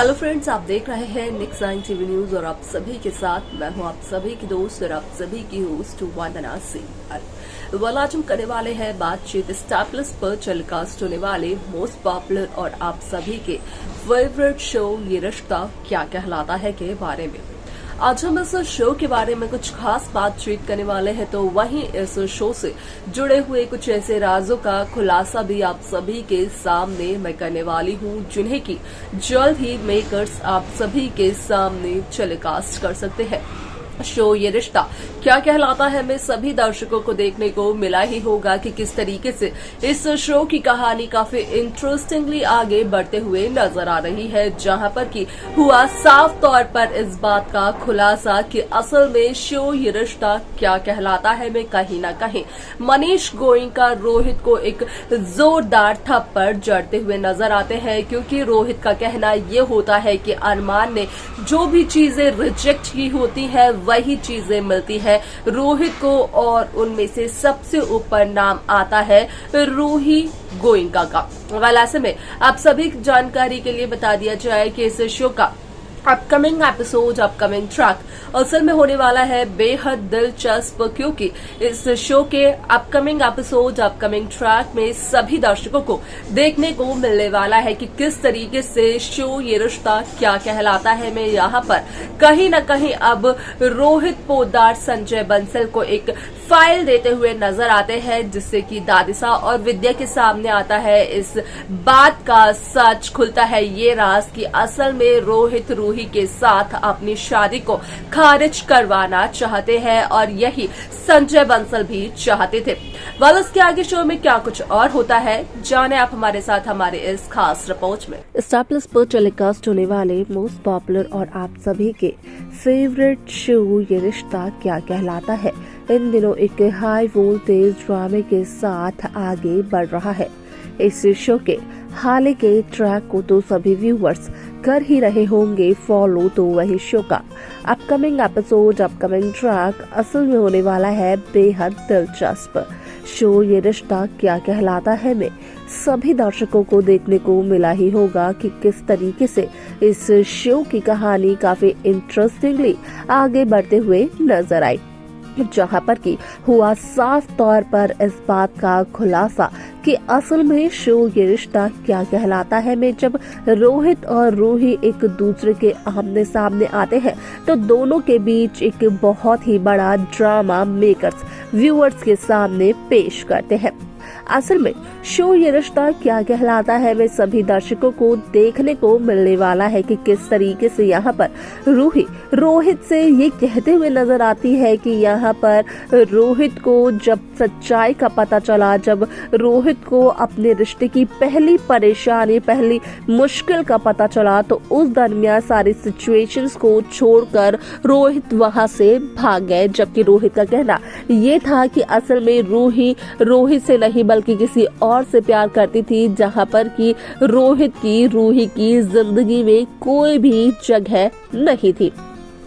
Hello friends, आप देख रहे हैं निक्स 9 टीवी न्यूज और आप सभी के साथ मैं हूं आप सभी की दोस्त और आप सभी की होस्ट वंदना सिंह। वाल आज हम करने वाले हैं बातचीत स्टार प्लस पर टेलीकास्ट होने वाले मोस्ट पॉपुलर और आप सभी के फेवरेट शो ये रिश्ता क्या कहलाता है के बारे में। आज हम इस शो के बारे में कुछ खास बातचीत करने वाले हैं, तो वहीं इस शो से जुड़े हुए कुछ ऐसे राजों का खुलासा भी आप सभी के सामने मैं करने वाली हूं, जिन्हें की जल्द ही मेकर्स आप सभी के सामने टेलीकास्ट कर सकते हैं। शो ये रिश्ता क्या कहलाता है में सभी दर्शकों को देखने को मिला ही होगा कि किस तरीके से इस शो की कहानी काफी इंटरेस्टिंगली आगे बढ़ते हुए नजर आ रही है, जहां पर कि हुआ साफ तौर पर इस बात का खुलासा कि असल में शो ये रिश्ता क्या कहलाता है में कहीं न कहीं मनीष गोयनका रोहित को एक जोरदार थप्पड़ जड़ते हुए नजर आते हैं, क्योंकि रोहित का कहना ये होता है कि अरमान ने जो भी चीजें रिजेक्ट की होती है वही चीजें मिलती है रोहित को, और उनमें से सबसे ऊपर नाम आता है रूही गोयनका का। वेल ऐसे में आप सभी जानकारी के लिए बता दिया जाए कि इस शो का अपकमिंग एपिसोड, अपकमिंग ट्रैक असल में होने वाला है बेहद दिलचस्प, क्योंकि इस शो के अपकमिंग एपिसोड, अपकमिंग ट्रैक में सभी दर्शकों को देखने को मिलने वाला है कि किस तरीके से शो ये रिश्ता क्या कहलाता है में यहाँ पर कहीं न कहीं अब रोहित पोद्दार संजय बंसल को एक फाइल देते हुए नजर आते हैं, जिससे कि दादिसा और विद्या के सामने आता है इस बात का सच, खुलता है ये राज कि असल में रोहित रूही के साथ अपनी शादी को खारिज करवाना चाहते हैं, और यही संजय बंसल भी चाहते थे। वाल इसके आगे शो में क्या कुछ और होता है, जाने आप हमारे साथ हमारे इस खास रिपोर्ट में। स्टार प्लस पर टेलीकास्ट होने वाले मोस्ट पॉपुलर और आप सभी के फेवरेट शो ये रिश्ता क्या कहलाता है इन दिनों एक हाई वोल्टेज ड्रामे के साथ आगे बढ़ रहा है। इस शो के हाल के ट्रैक को तो सभी व्यूअर्स कर ही रहे होंगे फॉलो, तो वही शो का अपकमिंग एपिसोड, अपकमिंग ट्रैक असल में होने वाला है बेहद दिलचस्प। शो ये रिश्ता क्या कहलाता है में सभी दर्शकों को देखने को मिला ही होगा कि किस तरीके से इस शो की कहानी काफी इंटरेस्टिंगली आगे बढ़ते हुए नजर आई, जहां पर कि हुआ साफ तौर पर इस बात का खुलासा कि असल में शो ये रिश्ता क्या कहलाता है में जब रोहित और रूही एक दूसरे के आमने सामने आते हैं तो दोनों के बीच एक बहुत ही बड़ा ड्रामा मेकर्स व्यूअर्स के सामने पेश करते हैं। असल में शो ये रिश्ता क्या कहलाता है में सभी दर्शकों को देखने को मिलने वाला है कि किस तरीके से यहाँ पर रूही रोहित से ये कहते हुए नजर आती है कि यहाँ पर रोहित को जब सच्चाई का पता चला, जब रोहित को अपने रिश्ते की पहली परेशानी, पहली मुश्किल का पता चला, तो उस दरमियान सारी सिचुएशंस को छोड़कर रोहित वहां से भाग गए, जबकि रोहित का कहना ये था कि असल में रूही रोहित से नहीं बल्कि किसी और से प्यार करती थी, जहां पर कि रोहित की रूही की जिंदगी में कोई भी जगह नहीं थी।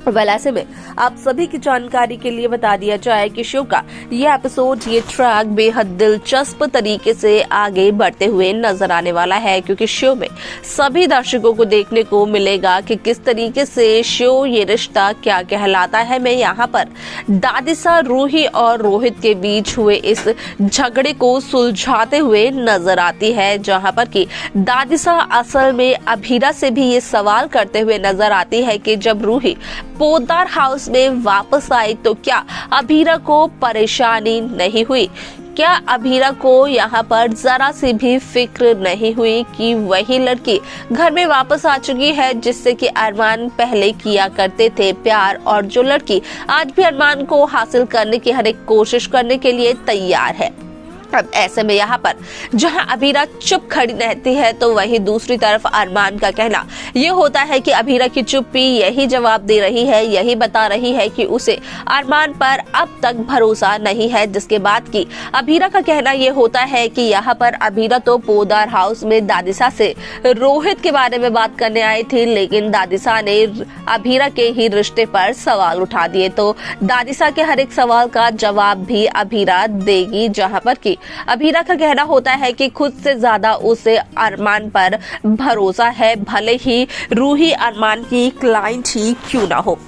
वेल ऐसे में आप सभी की जानकारी के लिए बता दिया जाए कि शो का ये एपिसोड, ये ट्रैक बेहद दिलचस्प तरीके से आगे बढ़ते हुए नजर आने वाला है, क्योंकि शो में सभी दर्शकों को देखने को मिलेगा कि किस तरीके से शो ये रिश्ता क्या कहलाता है में यहाँ पर दादिसा रूही और रोहित के बीच हुए इस झगड़े को सुलझाते हुए नजर आती है, जहाँ पर कि दादिसा असल में अभीरा से भी ये सवाल करते हुए नजर आती है कि जब रूही पोद्दार हाउस में वापस आई तो क्या अभीरा को परेशानी नहीं हुई, क्या अभीरा को यहाँ पर जरा सी भी फिक्र नहीं हुई कि वही लड़की घर में वापस आ चुकी है जिससे कि अरमान पहले किया करते थे प्यार, और जो लड़की आज भी अरमान को हासिल करने की हर एक कोशिश करने के लिए तैयार है। अब ऐसे में यहाँ पर जहाँ अभीरा चुप खड़ी रहती है तो वही दूसरी तरफ अरमान का कहना ये होता है कि अभीरा की चुप्पी यही जवाब दे रही है, यही बता रही है कि उसे अरमान पर अब तक भरोसा नहीं है, जिसके बाद की अभीरा का कहना ये होता है कि यहाँ पर अभीरा तो पोद्दार हाउस में दादिसा से रोहित के बारे में बात करने आई थी, लेकिन दादिसा ने अभीरा के ही रिश्ते पर सवाल उठा दिए, तो दादिसा के हर एक सवाल का जवाब भी अभीरा देगी, जहाँ पर की अभीरा का कहना होता है कि खुद से ज्यादा उसे अरमान पर भरोसा है, भले ही रूही अरमान की क्लाइंट ही क्यों ना हो।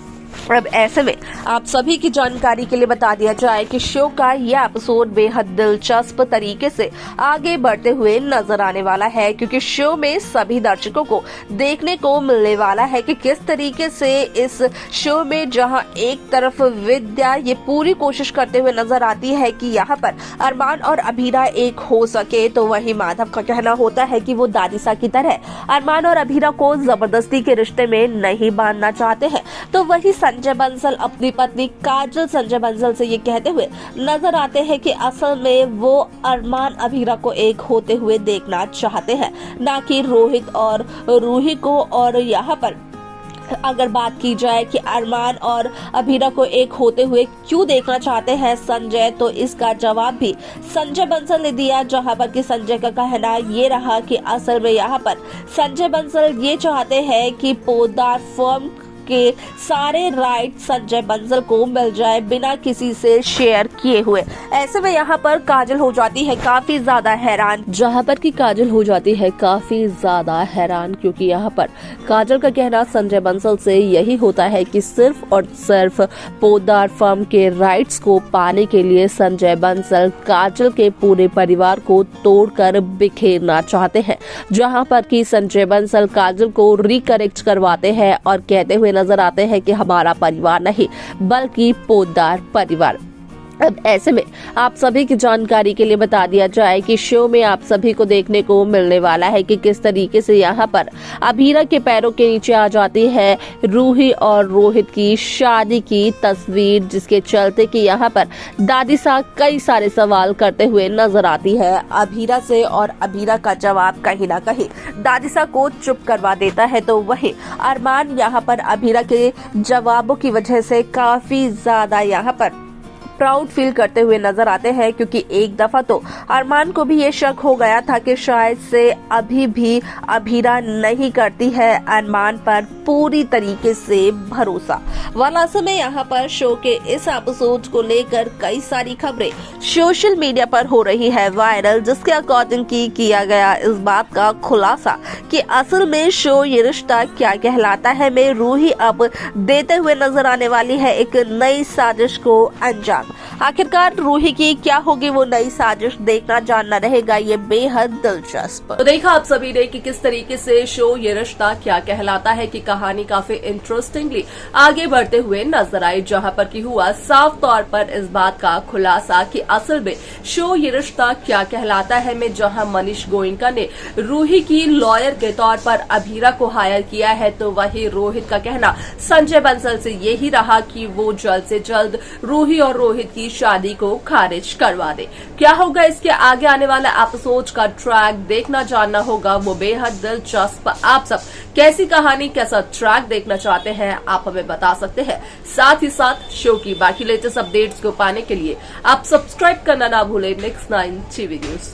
अब ऐसे में आप सभी की जानकारी के लिए बता दिया जाए कि शो का यह एपिसोड बेहद दिलचस्प तरीके से आगे बढ़ते हुए नजर आने वाला है, क्योंकि शो में सभी दर्शकों को देखने को मिलने वाला है कि किस तरीके से इस शो में जहां एक तरफ विद्या ये पूरी कोशिश करते हुए नजर आती है कि यहाँ पर अरमान और अभीरा एक हो सके, तो वहीं माधव का कहना होता है कि वो दादिसा की तरह अरमान और अभीरा को जबरदस्ती के रिश्ते में नहीं बांधना चाहते हैं। तो वही संजय बंसल अपनी पत्नी काजल संजय बंसल से ये कहते हुए नजर आते हैं कि असल में वो अरमान अभीरा को एक होते हुए देखना चाहते हैं, ना कि रोहित और रूही को। और यहाँ पर अगर बात की जाए कि अरमान और अभीरा को एक होते हुए क्यों देखना चाहते हैं संजय, तो इसका जवाब भी संजय बंसल ने दिया, जहां पर कि संजय का कहना ये रहा कि असल में यहाँ पर संजय बंसल ये चाहते हैं कि पोद्दार फर्म के सारे राइट संजय बंसल को मिल जाए बिना किसी से शेयर किए हुए। ऐसे में यहाँ पर काजल हो जाती है काफी ज्यादा हैरान, क्योंकि यहाँ पर काजल का कहना संजय बंसल से यही होता है कि सिर्फ और सिर्फ पोद्दार फर्म के राइट्स को पाने के लिए संजय बंसल काजल के पूरे परिवार को तोड़कर बिखेरना चाहते हैं, जहाँ पर कि संजय बंसल काजल को रिकरेक्ट करवाते हैं और कहते हुए नजर आते हैं कि हमारा परिवार नहीं बल्कि पोद्दार परिवार। अब ऐसे में आप सभी की जानकारी के लिए बता दिया जाए कि शो में आप सभी को देखने को मिलने वाला है कि किस तरीके से यहाँ पर अभीरा के पैरों के नीचे आ जाती है रूही और रोहित की शादी की तस्वीर, जिसके चलते कि यहाँ पर दादिसा कई सारे सवाल करते हुए नजर आती है अभीरा से, और अभीरा का जवाब कहीं ना कहीं दादिसा को चुप करवा देता है। तो वही अरमान यहाँ पर अभीरा के जवाबों की वजह से काफी ज्यादा यहाँ पर प्राउड फील करते हुए नजर आते हैं, क्योंकि एक दफा तो अरमान को भी ये शक हो गया था कि शायद से अभी भी अभीरा नहीं करती है अरमान पर पूरी तरीके से भरोसा। वाला समय यहाँ पर शो के इस एपिसोड को लेकर कई सारी खबरें सोशल मीडिया पर हो रही है वायरल, जिसके अकॉर्डिंग किया गया इस बात का खुलासा कि असल में शो ये रिश्ता क्या कहलाता है में रूही अब देते हुए नजर आने वाली है एक नई साजिश को अंजाम। आखिरकार रूही की क्या होगी वो नई साजिश, देखना जानना रहेगा ये बेहद दिलचस्प। तो देखा आप सभी ने कि किस तरीके से शो ये रिश्ता क्या कहलाता है की कहानी काफी इंटरेस्टिंगली आगे बढ़ते हुए नजर आई, जहां पर की हुआ साफ तौर पर इस बात का खुलासा कि असल में शो ये रिश्ता क्या कहलाता है में जहां मनीष गोयनका ने रूही की लॉयर के तौर पर अभीरा को हायर किया है, तो वही रोहित का कहना संजय बंसल से यही रहा कि वो जल्द से जल्द रूही और रोहित की शादी को खारिज करवा दे। क्या होगा इसके आगे आने वाला एपिसोड का ट्रैक, देखना जानना होगा, वो बेहद दिलचस्प। आप सब कैसी कहानी, कैसा ट्रैक देखना चाहते हैं आप हमें बता सकते हैं। साथ ही साथ शो की बाकी लेटेस्ट अपडेट्स को पाने के लिए आप सब्सक्राइब करना ना भूलें Next 9 TV न्यूज को।